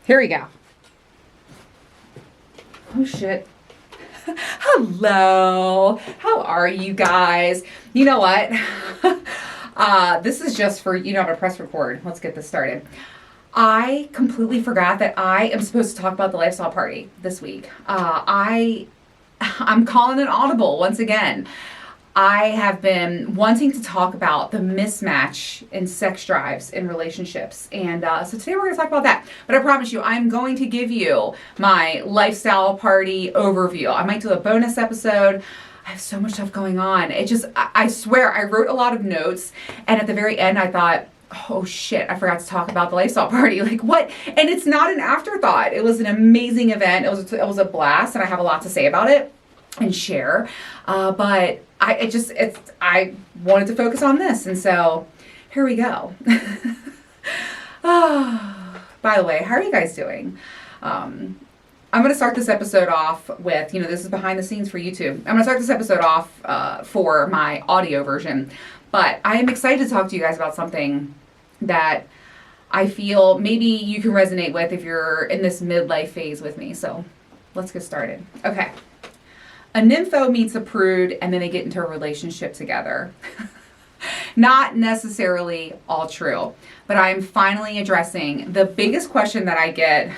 Here we go. Oh, shit. Hello. How are you guys? You know what? This is just for, I'm going to press record. Let's get this started. I completely forgot that I am supposed to talk about the lifestyle party this week. I'm calling an audible once again. I have been wanting to talk about the mismatch in sex drives in relationships. And so today we're going to talk about that. But I promise you, I'm going to give you my lifestyle party overview. I might do a bonus episode. I have so much stuff going on. I swear, I wrote a lot of notes. And at the very end, I thought, oh shit, I forgot to talk about the lifestyle party. Like what? And it's not an afterthought. It was an amazing event. It was a blast. And I have a lot to say about it and share. But I wanted to focus on this, and so here we go. By the way, how are you guys doing? I'm going to start this episode off with, this is behind the scenes for YouTube. I'm going to start this episode off for my audio version, but I am excited to talk to you guys about something that I feel maybe you can resonate with if you're in this midlife phase with me. So let's get started. Okay. A nympho meets a prude and then they get into a relationship together. Not necessarily all true, but I'm finally addressing the biggest question that I get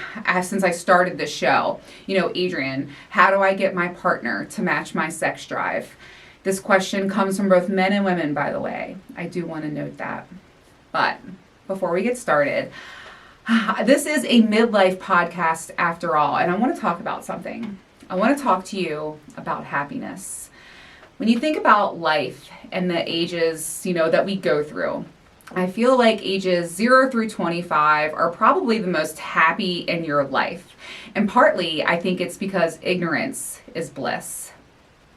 since I started this show. Adrian, how do I get my partner to match my sex drive? This question comes from both men and women, by the way. I do want to note that. But before we get started, this is a midlife podcast after all, and I want to talk about something. I want to talk to you about happiness. When you think about life and the ages, that we go through, I feel like ages 0 through 25 are probably the most happy in your life. And partly, I think it's because ignorance is bliss.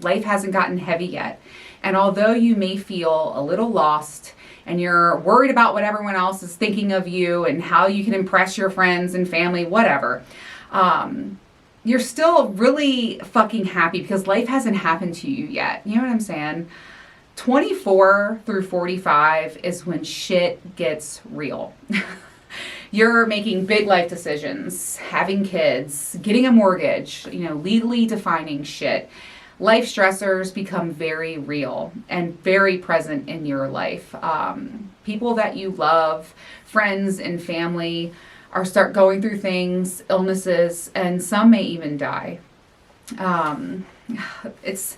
Life hasn't gotten heavy yet. And although you may feel a little lost and you're worried about what everyone else is thinking of you and how you can impress your friends and family, whatever, you're still really fucking happy because life hasn't happened to you yet. You know what I'm saying? 24 through 45 is when shit gets real. You're making big life decisions, having kids, getting a mortgage, legally defining shit. Life stressors become very real and very present in your life. People that you love, friends and family, start going through things, illnesses, and some may even die. It's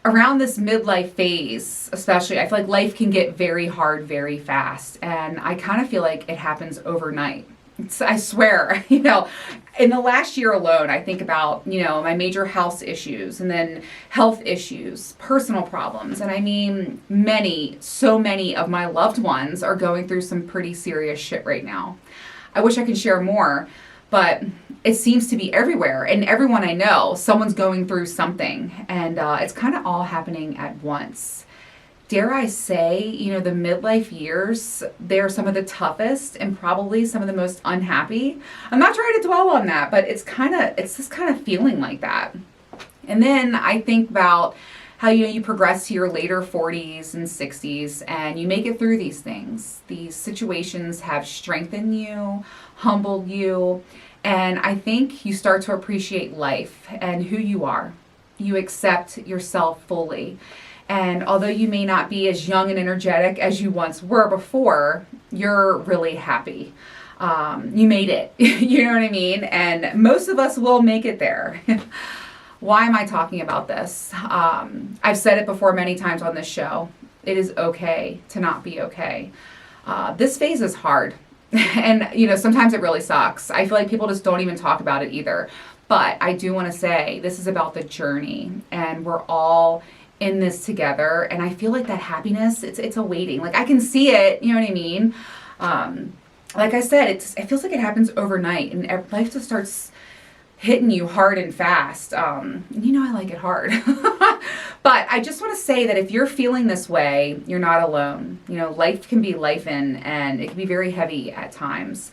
around this midlife phase, especially, I feel like life can get very hard very fast, and I kind of feel like it happens overnight. I swear, in the last year alone, I think about, my major health issues and then health issues, personal problems. And I mean, so many of my loved ones are going through some pretty serious shit right now. I wish I could share more, but it seems to be everywhere. And everyone I know, someone's going through something. And it's kind of all happening at once. Dare I say, the midlife years, they're some of the toughest and probably some of the most unhappy. I'm not trying to dwell on that, but it's this kind of feeling like that. And then I think about how, you progress to your later 40s and 60s and you make it through these things. These situations have strengthened you, humbled you, and I think you start to appreciate life and who you are. You accept yourself fully. And although you may not be as young and energetic as you once were before, you're really happy. You made it. You know what I mean? And most of us will make it there. Why am I talking about this? I've said it before many times on this show. It is okay to not be okay. This phase is hard. And, sometimes it really sucks. I feel like people just don't even talk about it either. But I do want to say this is about the journey. And we're all in this together. And I feel like that happiness, it's a waiting. Like I can see it, you know what I mean? Like I said, it feels like it happens overnight. And life just starts hitting you hard and fast. I like it hard. But I just want to say that if you're feeling this way, you're not alone. Life can be lifing and it can be very heavy at times.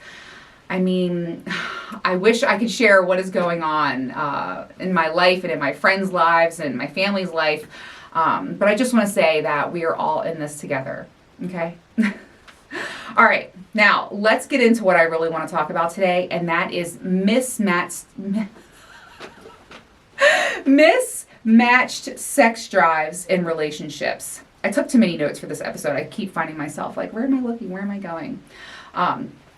I mean, I wish I could share what is going on in my life and in my friends' lives and my family's life. But I just want to say that we are all in this together. Okay? All right, now let's get into what I really want to talk about today, and that is mismatched sex drives in relationships. I took too many notes for this episode. I keep finding myself like, where am I looking? Where am I going?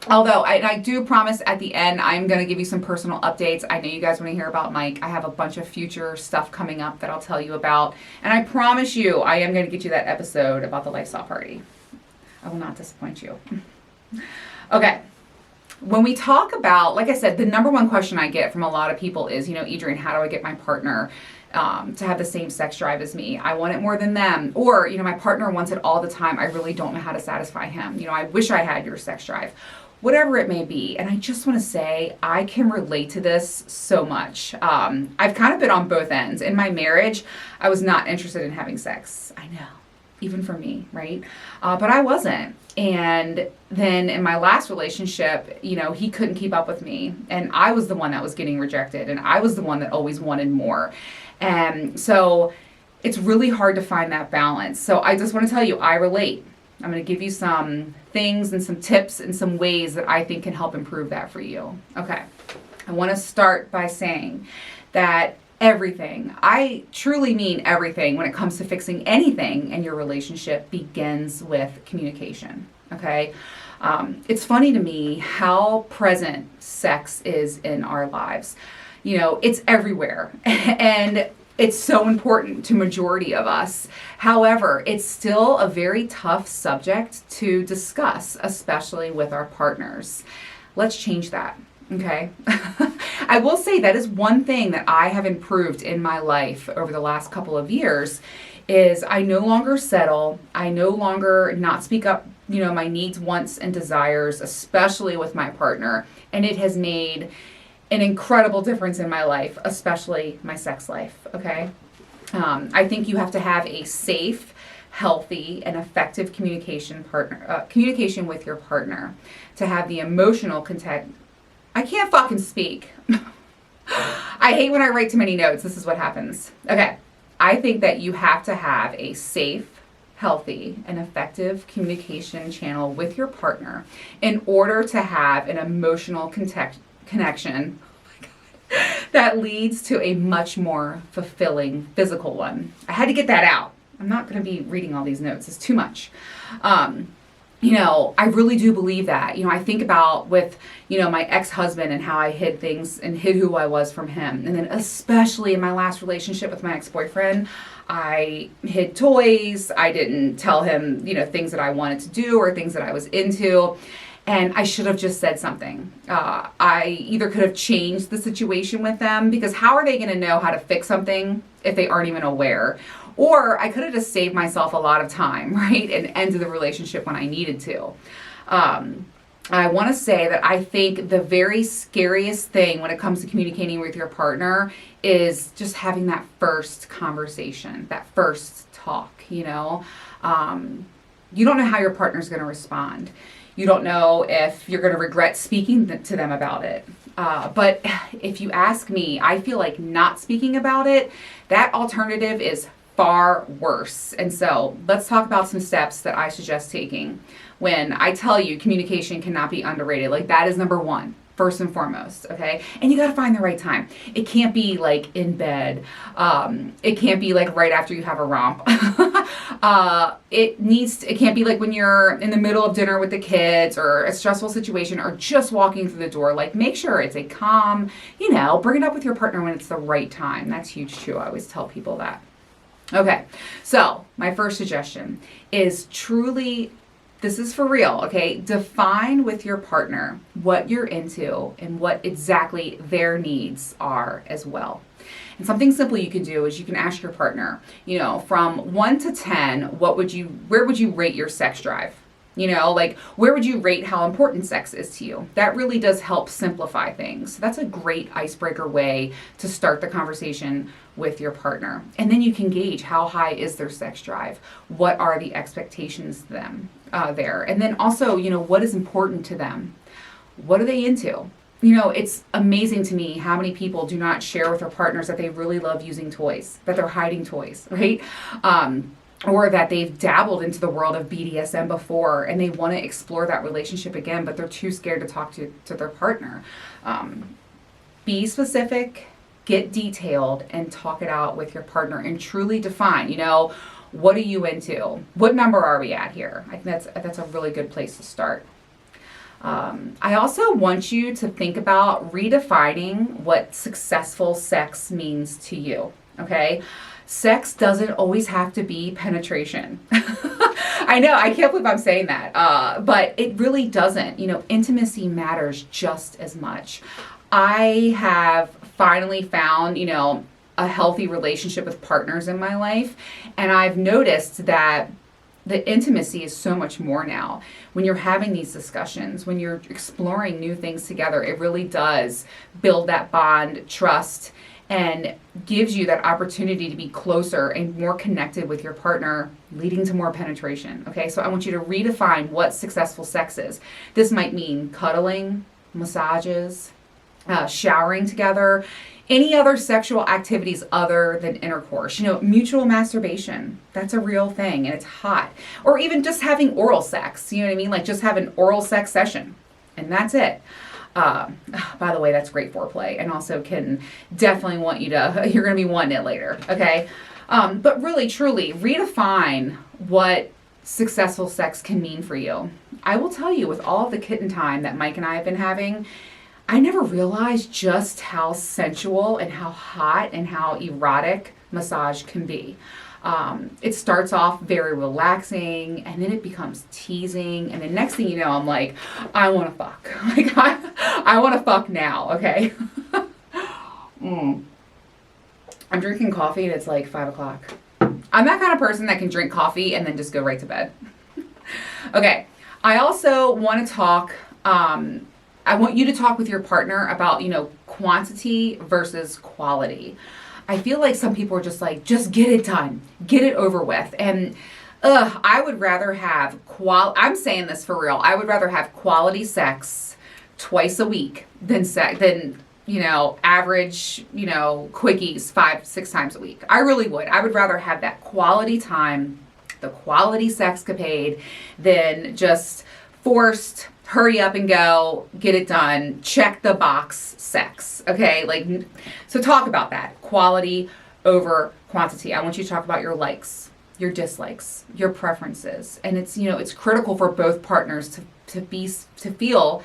Although I do promise at the end, I'm going to give you some personal updates. I know you guys want to hear about Mike. I have a bunch of future stuff coming up that I'll tell you about. And I promise you, I am going to get you that episode about the lifestyle party. I will not disappoint you. Okay. When we talk about, like I said, the number one question I get from a lot of people is, Adrienne, how do I get my partner to have the same sex drive as me? I want it more than them. Or, my partner wants it all the time. I really don't know how to satisfy him. I wish I had your sex drive. Whatever it may be. And I just want to say, I can relate to this so much. I've kind of been on both ends. In my marriage, I was not interested in having sex. I know. Even for me, right? But I wasn't. And then in my last relationship, he couldn't keep up with me. And I was the one that was getting rejected. And I was the one that always wanted more. And so it's really hard to find that balance. So I just want to tell you, I relate. I'm going to give you some things and some tips and some ways that I think can help improve that for you. Okay. I want to start by saying that everything, I truly mean everything when it comes to fixing anything in your relationship begins with communication. Okay. It's funny to me how present sex is in our lives. It's everywhere and it's so important to majority of us. However, it's still a very tough subject to discuss, especially with our partners. Let's change that. Okay. I will say that is one thing that I have improved in my life over the last couple of years is I no longer settle. I no longer not speak up, my needs, wants, and desires, especially with my partner. And it has made an incredible difference in my life, especially my sex life. Okay. I think you have to have a safe, healthy, and effective communication with your partner to have the emotional contact. I can't fucking speak. I hate when I write too many notes. This is what happens. Okay. I think that you have to have a safe, healthy, and effective communication channel with your partner in order to have an emotional connection that leads to a much more fulfilling physical one. I had to get that out. I'm not going to be reading all these notes. It's too much. I really do believe that. I think about with, my ex-husband and how I hid things and hid who I was from him. And then especially in my last relationship with my ex-boyfriend, I hid toys. I didn't tell him, things that I wanted to do or things that I was into. And I should have just said something. I either could have changed the situation with them because how are they going to know how to fix something if they aren't even aware? Or I could have just saved myself a lot of time, right? And ended the relationship when I needed to. I want to say that I think the very scariest thing when it comes to communicating with your partner is just having that first conversation, that first talk, You don't know how your partner's going to respond. You don't know if you're going to regret speaking to them about it. But if you ask me, I feel like not speaking about it, that alternative is far worse. And so let's talk about some steps that I suggest taking. When I tell you communication cannot be underrated, like that is number one, first and foremost, okay? And you got to find the right time. It can't be like in bed. It can't be like right after you have a romp. It can't be like when you're in the middle of dinner with the kids or a stressful situation or just walking through the door. Like make sure it's a calm, bring it up with your partner when it's the right time. That's huge too. I always tell people that. Okay. So my first suggestion is truly, this is for real, okay? Define with your partner what you're into and what exactly their needs are as well. And something simple you can do is you can ask your partner, from 1 to 10, where would you rate your sex drive? Where would you rate how important sex is to you? That really does help simplify things. So that's a great icebreaker way to start the conversation with your partner. And then you can gauge how high is their sex drive? What are the expectations to them there? And then also, what is important to them? What are they into? It's amazing to me how many people do not share with their partners that they really love using toys, that they're hiding toys, right? or that they've dabbled into the world of BDSM before and they want to explore that relationship again, but they're too scared to talk to their partner. Be specific, get detailed, and talk it out with your partner and truly define, what are you into? What number are we at here? I think that's a really good place to start. I also want you to think about redefining what successful sex means to you, okay? Sex doesn't always have to be penetration. I know, I can't believe I'm saying that, but it really doesn't. Intimacy matters just as much. I have finally found, a healthy relationship with partners in my life, and I've noticed that the intimacy is so much more now. When you're having these discussions, when you're exploring new things together, it really does build that bond, trust, and gives you that opportunity to be closer and more connected with your partner, leading to more penetration. Okay, so I want you to redefine what successful sex is. This might mean cuddling, massages, showering together, any other sexual activities other than intercourse. Mutual masturbation, that's a real thing and it's hot. Or even just having oral sex, you know what I mean? Like just have an oral sex session and that's it. By the way, that's great foreplay and also can definitely you're going to be wanting it later, okay? But really, truly, redefine what successful sex can mean for you. I will tell you, with all of the kitten time that Mike and I have been having, I never realized just how sensual and how hot and how erotic massage can be. It starts off very relaxing and then it becomes teasing. And the next thing you know, I'm like, I want to fuck. Like, I want to fuck now. Okay. I'm drinking coffee and it's like 5 o'clock. I'm that kind of person that can drink coffee and then just go right to bed. Okay. I also want to talk, I want you to talk with your partner about, quantity versus quality. I feel like some people are just like, just get it done, get it over with. And I would rather have I'm saying this for real. I would rather have quality sex twice a week than average, quickies 5-6 times a week. I really would. I would rather have that quality time, the quality sexcapade, than just forced, hurry up and go, get it done, check the box sex, okay? So talk about that. Quality over quantity. I want you to talk about your likes, your dislikes, your preferences. And it's critical for both partners to feel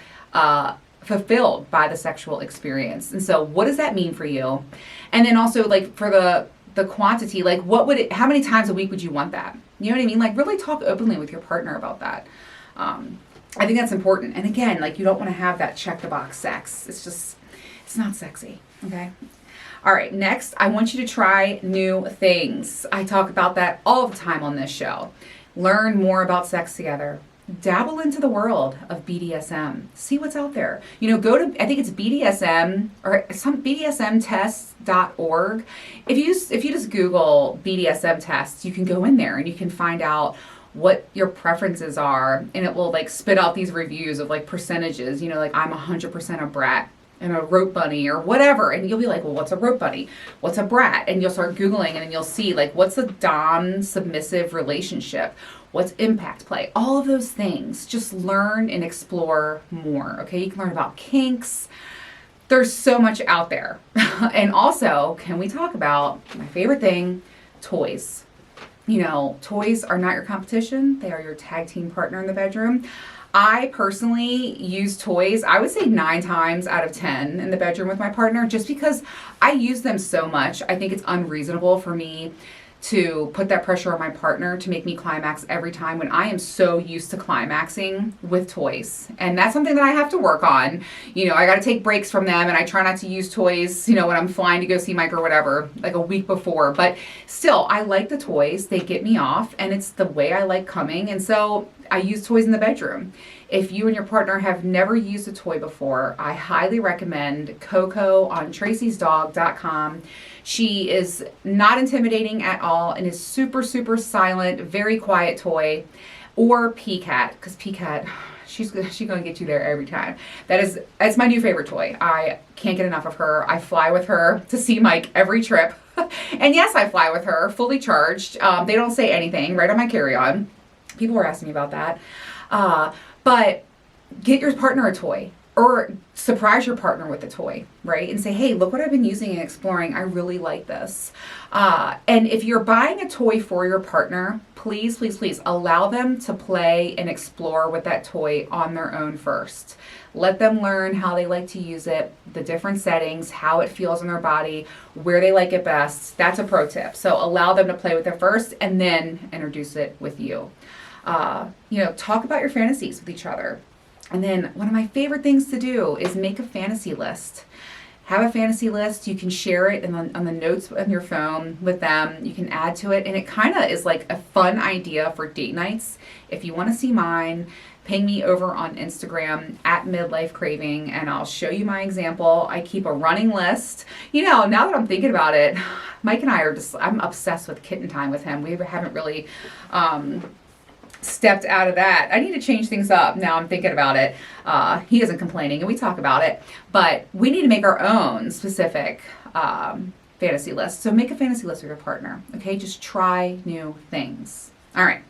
fulfilled by the sexual experience. And so what does that mean for you? And then also for the quantity, how many times a week would you want that? You know what I mean? Really talk openly with your partner about that. I think that's important. And again, you don't want to have that check the box sex. It's not sexy. Okay. All right. Next, I want you to try new things. I talk about that all the time on this show. Learn more about sex together. Dabble into the world of BDSM. See what's out there. Go to, I think it's BDSM or some BDSMtests.org. If you just Google BDSM tests, you can go in there and you can find out what your preferences are, and it will spit out these reviews of percentages, I'm 100% a brat and a rope bunny or whatever, and you'll be like, well, what's a rope bunny? What's a brat? And you'll start Googling and then you'll see what's a dom submissive relationship? What's impact play? All of those things. Just learn and explore more, okay? You can learn about kinks. There's so much out there. And also, can we talk about my favorite thing, toys? Toys are not your competition. They are your tag team partner in the bedroom. I personally use toys, I would say 9 times out of 10 in the bedroom with my partner, just because I use them so much. I think it's unreasonable for me to put that pressure on my partner to make me climax every time when I am so used to climaxing with toys. And that's something that I have to work on. I got to take breaks from them, and I try not to use toys, when I'm flying to go see Mike or whatever, a week before. But still, I like the toys. They get me off, and it's the way I like coming. And so I use toys in the bedroom. If you and your partner have never used a toy before, I highly recommend Coco on tracysdog.com. She is not intimidating at all and is super, super silent, very quiet toy. Or P-Cat, because P-Cat, she's going to get you there every time. That's my new favorite toy. I can't get enough of her. I fly with her to see Mike every trip. And yes, I fly with her, fully charged. They don't say anything right on my carry-on. People were asking me about that. But get your partner a toy, or surprise your partner with a toy, right? And say, hey, look what I've been using and exploring. I really like this. And if you're buying a toy for your partner, please, please, please allow them to play and explore with that toy on their own first. Let them learn how they like to use it, the different settings, how it feels in their body, where they like it best. That's a pro tip. So allow them to play with it first and then introduce it with you. Talk about your fantasies with each other. And then one of my favorite things to do is make a fantasy list. Have a fantasy list. You can share it on the notes on your phone with them. You can add to it. And it kind of is like a fun idea for date nights. If you want to see mine, ping me over on Instagram at Midlife Craving, and I'll show you my example. I keep a running list. Now that I'm thinking about it, Mike and I I'm obsessed with kitten time with him. We haven't really stepped out of that. I need to change things up. Now I'm thinking about it. He isn't complaining and we talk about it, but we need to make our own specific fantasy list. So make a fantasy list with your partner. Okay. Just try new things. All right.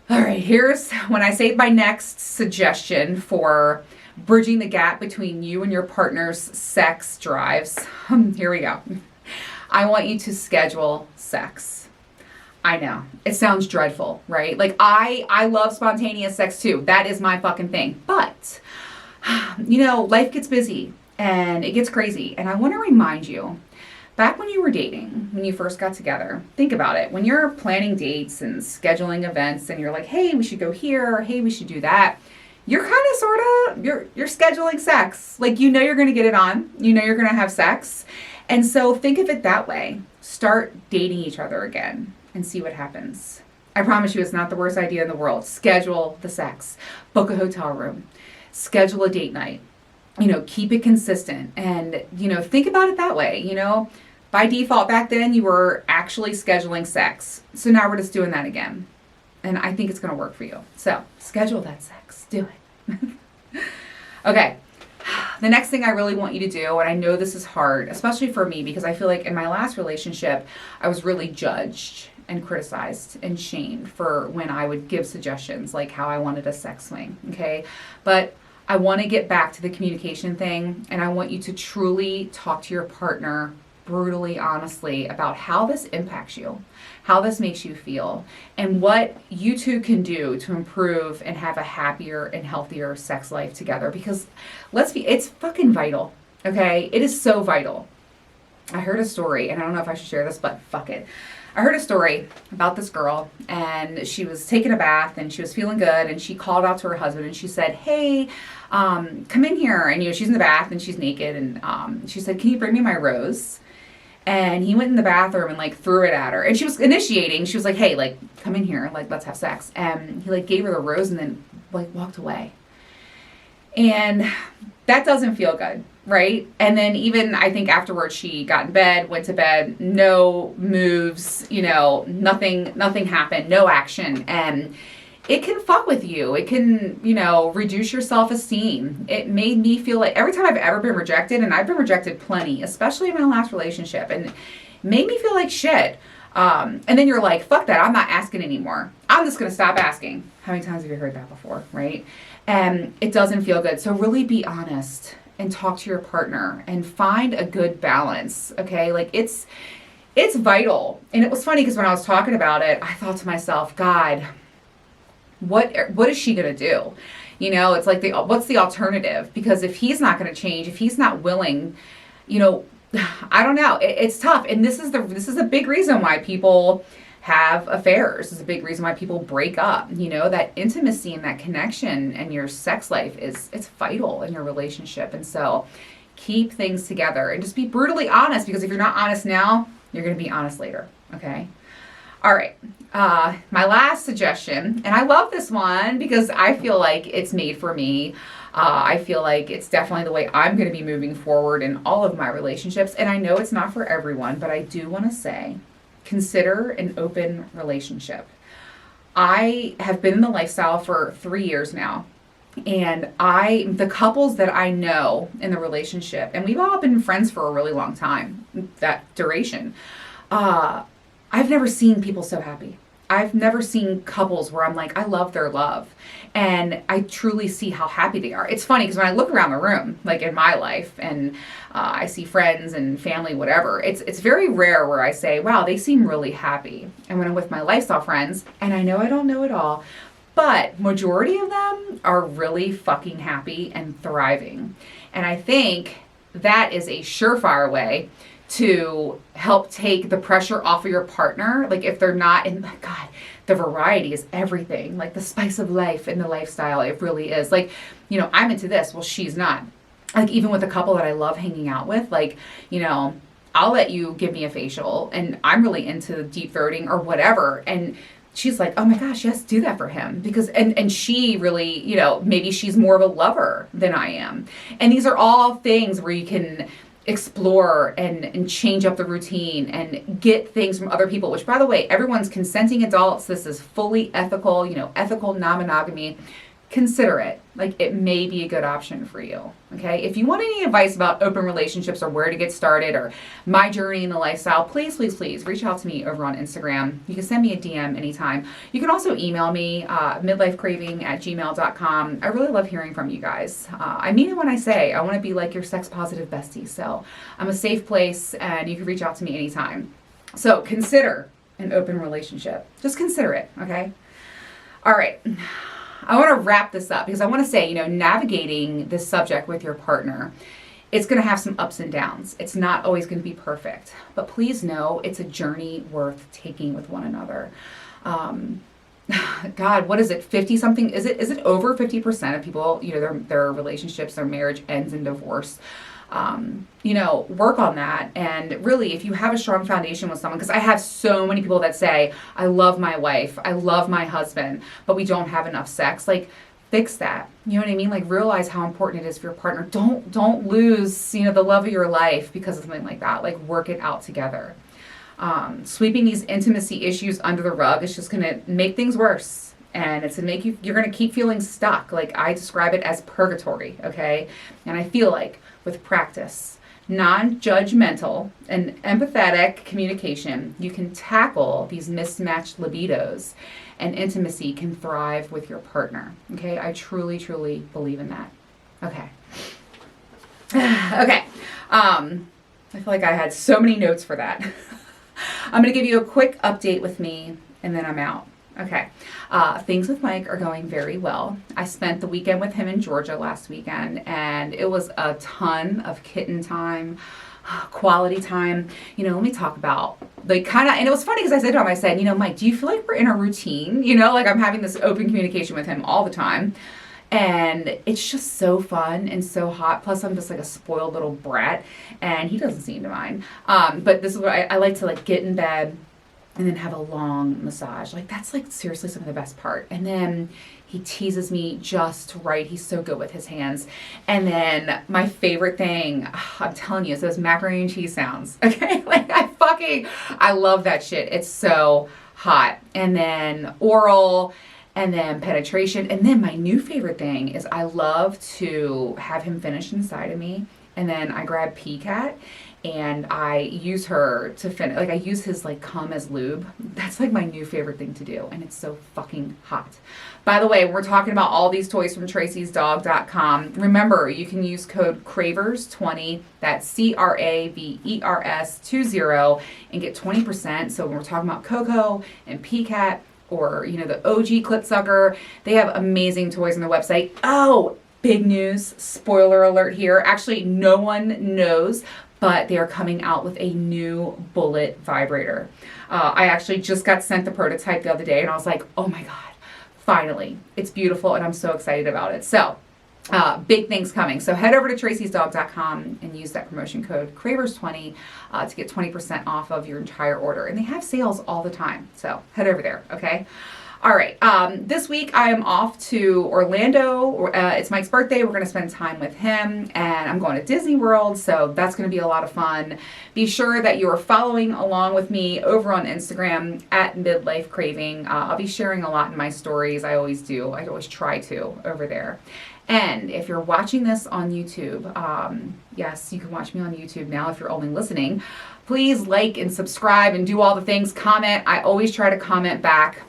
Here's when I say my next suggestion for bridging the gap between you and your partner's sex drives. Here we go. I want you to schedule sex. I know. It sounds dreadful, right? Like I love spontaneous sex too. That is my fucking thing. But, life gets busy and it gets crazy. And I want to remind you, back when you were dating, when you first got together, think about it. When you're planning dates and scheduling events and you're like, hey, we should go here, or hey, we should do that. You're kind of sort of, you're scheduling sex. Like, you're going to get it on. You're going to have sex. And so think of it that way. Start dating each other again and see what happens. I promise you it's not the worst idea in the world. Schedule the sex. Book a hotel room. Schedule a date night. Keep it consistent. And, think about it that way. By default back then you were actually scheduling sex. So now we're just doing that again. And I think it's going to work for you. So schedule that sex. Do it. Okay. The next thing I really want you to do, and I know this is hard, especially for me, because I feel like in my last relationship, I was really judged and criticized and shamed for when I would give suggestions, like how I wanted a sex swing, okay? But I want to get back to the communication thing, and I want you to truly talk to your partner brutally, honestly, about how this impacts you, how this makes you feel, and what you two can do to improve and have a happier and healthier sex life together. Because it's fucking vital, okay? It is so vital. I heard a story, and I don't know if I should share this, but fuck it. I heard a story about this girl, and she was taking a bath and she was feeling good, and she called out to her husband and she said, hey, come in here. And she's in the bath and she's naked, and she said, can you bring me my rose? And he went in the bathroom and threw it at her. And she was initiating. She was like, hey, come in here. Let's have sex. And he gave her the rose and then walked away. And that doesn't feel good, right? And then even I think afterwards she got in bed, went to bed, no moves, nothing happened, no action. And it can fuck with you. It can, reduce your self-esteem. It made me feel like every time I've ever been rejected, and I've been rejected plenty, especially in my last relationship, and it made me feel like shit. And then you're like, fuck that, I'm not asking anymore. I'm just going to stop asking. How many times have you heard that before, right? And it doesn't feel good. So really be honest and talk to your partner and find a good balance, okay? It's vital. And it was funny because when I was talking about it, I thought to myself, God, what is she going to do? It's like, what's the alternative? Because if he's not going to change, if he's not willing, I don't know. It's tough. And this is a big reason why people have affairs. This is a big reason why people break up. That intimacy and that connection and your sex life it's vital in your relationship. And so keep things together and just be brutally honest, because if you're not honest now, you're going to be honest later. Okay. All right. My last suggestion, and I love this one because I feel like it's made for me. I feel like it's definitely the way I'm going to be moving forward in all of my relationships. And I know it's not for everyone, but I do want to say, consider an open relationship. I have been in the lifestyle for 3 years now. And the couples that I know in the relationship, and we've all been friends for a really long time, that duration, I've never seen people so happy. I've never seen couples where I'm like, I love their love. And I truly see how happy they are. It's funny because when I look around the room, like in my life, and I see friends and family, whatever, it's very rare where I say, wow, they seem really happy. And when I'm with my lifestyle friends, and I know I don't know it all, but majority of them are really fucking happy and thriving. And I think that is a surefire way to help take the pressure off of your partner. Like if they're not in, God, the variety is everything. Like the spice of life and the lifestyle, it really is. Like, you know, I'm into this. Well, she's not. Like even with a couple that I love hanging out with, like, you know, I'll let you give me a facial and I'm really into deep throating or whatever. And she's like, oh my gosh, yes, do that for him. Because, and she really, you know, maybe she's more of a lover than I am. And these are all things where you can explore and change up the routine and get things from other people, which by the way, everyone's consenting adults. This is fully ethical, you know, ethical non-monogamy. Consider it. Like it may be a good option for you. Okay. If you want any advice about open relationships or where to get started or my journey in the lifestyle, please reach out to me over on Instagram. You can send me a DM anytime. You can also email me, midlifecraving@gmail.com. I really love hearing from you guys. I mean it when I say I want to be like your sex positive bestie. So I'm a safe place and you can reach out to me anytime. So consider an open relationship. Just consider it. Okay. All right. I want to wrap this up because I want to say, you know, navigating this subject with your partner, it's going to have some ups and downs. It's not always going to be perfect, but please know it's a journey worth taking with one another. God, what is it? 50 something? Is it over 50% of people, you know, their relationships, their marriage ends in divorce? You know, work on that. And really, if you have a strong foundation with someone, because I have so many people that say, I love my wife, I love my husband, but we don't have enough sex. Like, fix that. You know what I mean? Like, realize how important it is for your partner. Don't lose, you know, the love of your life because of something like that. Like, work it out together. Sweeping these intimacy issues under the rug is just going to make things worse. And it's going to make you're going to keep feeling stuck. Like, I describe it as purgatory, okay? And I feel like with practice, non-judgmental and empathetic communication, you can tackle these mismatched libidos and intimacy can thrive with your partner. Okay, I truly believe in that. Okay. Okay. I feel like I had so many notes for that. I'm going to give you a quick update with me and then I'm out. Okay. Things with Mike are going very well. I spent the weekend with him in Georgia last weekend, and it was a ton of kitten time, quality time. You know, let me talk about, like, kind of, and it was funny because I said to him, I said, you know, Mike, do you feel like we're in a routine? You know, like I'm having this open communication with him all the time. And it's just so fun and so hot. Plus, I'm just like a spoiled little brat, and he doesn't seem to mind. But this is what I like to, like, get in bed and then have a long massage. Like, that's, like, seriously some of the best part. And then he teases me just right. He's so good with his hands. And then my favorite thing, I'm telling you, is those macaroni and cheese sounds. Okay? Like, I love that shit. It's so hot. And then oral, and then penetration. And then my new favorite thing is I love to have him finish inside of me. And then I grab PCAT and I use her to finish. Like, I use his, like, cum as lube. That's, like, my new favorite thing to do. And it's so fucking hot. By the way, we're talking about all these toys from Tracy'sDog.com. Remember, you can use code CRAVERS20, that's CRAVERS20, and get 20%. So when we're talking about Coco and PCAT, or, you know, the OG Clit Sucker, they have amazing toys on their website. Oh, big news, spoiler alert here. Actually, no one knows, but they are coming out with a new bullet vibrator. I actually just got sent the prototype the other day, and I was like, oh my God, finally. It's beautiful, and I'm so excited about it. So, big things coming. So head over to Tracy'sDog.com and use that promotion code CRAVERS20 to get 20% off of your entire order. And they have sales all the time. So head over there, okay? All right. This week I am off to Orlando. It's Mike's birthday. We're going to spend time with him, and I'm going to Disney World, so that's going to be a lot of fun. Be sure that you are following along with me over on Instagram at Midlife Craving. I'll be sharing a lot in my stories. I always do. I always try to over there. And if you're watching this on YouTube, yes, you can watch me on YouTube now if you're only listening. Please like and subscribe and do all the things. Comment. I always try to comment back.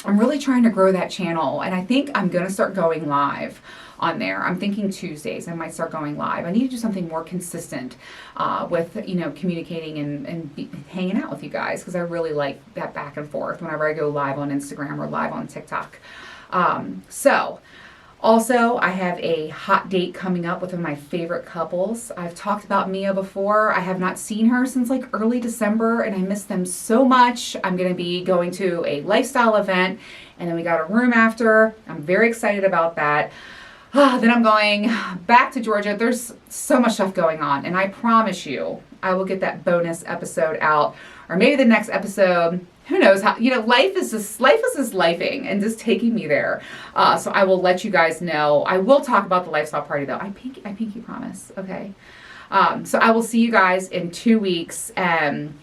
I'm really trying to grow that channel, and I think I'm going to start going live on there. I'm thinking Tuesdays I might start going live. I need to do something more consistent with, communicating and hanging out with you guys, because I really like that back and forth whenever I go live on Instagram or live on TikTok. Also, I have a hot date coming up with one of my favorite couples. I've talked about Mia before. I have not seen her since like early December, and I miss them so much. I'm going to be going to a lifestyle event, and then we got a room after. I'm very excited about that. Then I'm going back to Georgia. There's so much stuff going on, and I promise you, I will get that bonus episode out, or maybe the next episode. Who knows how, life is just lifing and just taking me there. So I will let you guys know. I will talk about the lifestyle party though. I pinky promise. Okay. So I will see you guys in 2 weeks, and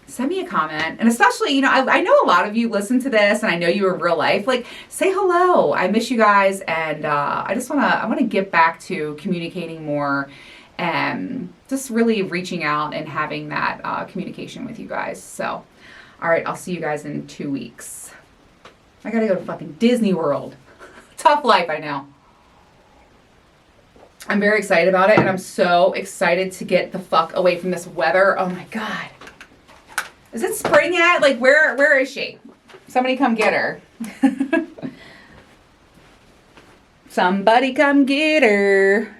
send me a comment. And especially, I know a lot of you listen to this, and I know you in real life. Like, say hello. I miss you guys. And I want to get back to communicating more and just really reaching out and having that communication with you guys. So, all right, I'll see you guys in 2 weeks. I gotta go to fucking Disney World. Tough life, I know. I'm very excited about it, and I'm so excited to get the fuck away from this weather. Oh my God. Is it spring yet? Like, where is she? Somebody come get her. Somebody come get her.